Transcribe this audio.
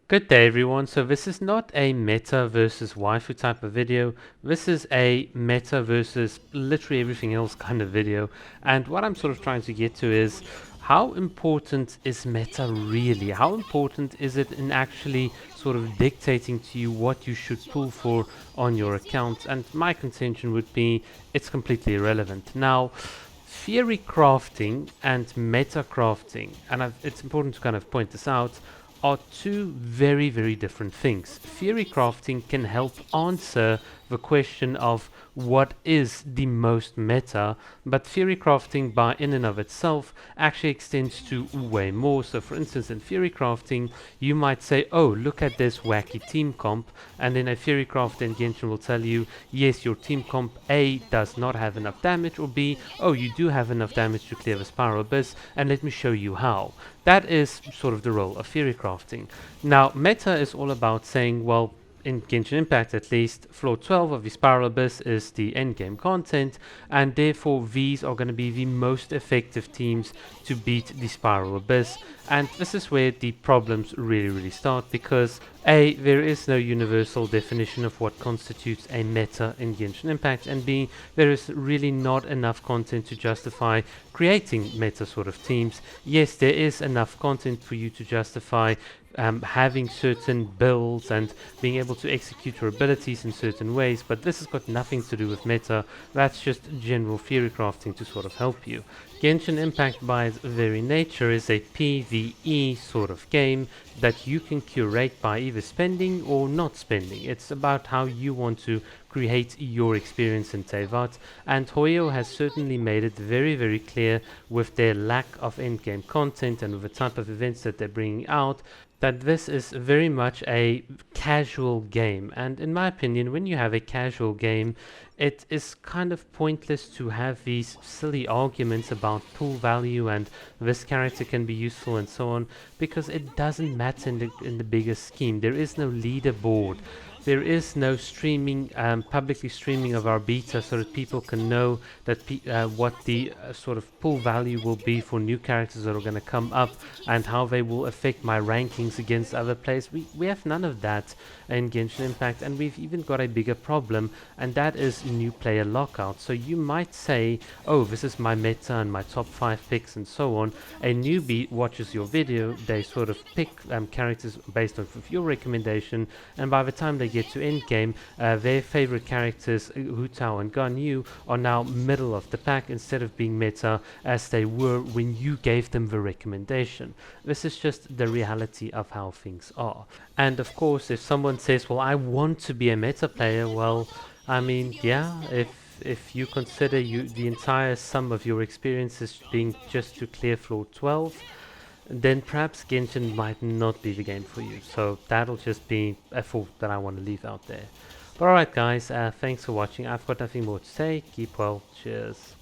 Good day everyone. So this is not a meta versus waifu type of video. This is a meta versus literally everything else kind of video. And what I'm sort of trying to get to is how important is meta really? How important is it in actually sort of dictating to you what you should pull for on your account? And my contention would be it's completely irrelevant. Now, theory crafting and meta crafting, and it's important to kind of point this out, are two very, very different things. Theory crafting can help answer the question of what is the most meta, but theory crafting by in and of itself actually extends to way more. So for instance, in theory crafting, you might say, oh, look at this wacky team comp, and then a theory craft in Genshin will tell you, yes, your team comp A does not have enough damage, or B, oh, you do have enough damage to clear the Spiral Abyss, and let me show you how. That is sort of the role of theory crafting. Now, meta is all about saying, well, in Genshin Impact at least, floor 12 of the Spiral Abyss is the endgame content, and therefore these are going to be the most effective teams to beat the Spiral Abyss. And this is where the problems really start, because A, there is no universal definition of what constitutes a meta in Genshin Impact, and B, there is really not enough content to justify creating meta sort of teams. Yes, there is enough content for you to justify having certain builds and being able to execute your abilities in certain ways, but this has got nothing to do with meta. That's just general theory crafting to sort of help you. Genshin Impact by its very nature is a PvE sort of game that you can curate by either spending or not spending. It's about how you want to create your experience in Teyvat, and Hoyo has certainly made it very clear with their lack of endgame content and with the type of events that they're bringing out that this is very much a casual game. And in my opinion, when you have a casual game, it is kind of pointless to have these silly arguments about pool value and this character can be useful and so on, because it doesn't matter in the bigger scheme. There is no leaderboard. There is no streaming, publicly streaming of our beta, so that people can know that what the sort of pull value will be for new characters that are going to come up and how they will affect my rankings against other players. We have none of that in Genshin Impact, and we've even got a bigger problem, and that is new player lockout. So you might say, oh, this is my meta and my top 5 picks and so on. A newbie watches your video, they sort of pick characters based on your recommendation, and by the time they get to endgame, their favorite characters, Hu Tao and Guan Yu, are now middle of the pack instead of being meta as they were when you gave them the recommendation. This is just the reality of how things are. And of course, if someone says, well, I want to be a meta player, well, I mean, yeah, if you consider the entire sum of your experiences being just to clear floor 12, then perhaps Genshin might not be the game for you. So that'll just be a thought that I want to leave out there. But alright guys, thanks for watching. I've got nothing more to say. Keep well. Cheers.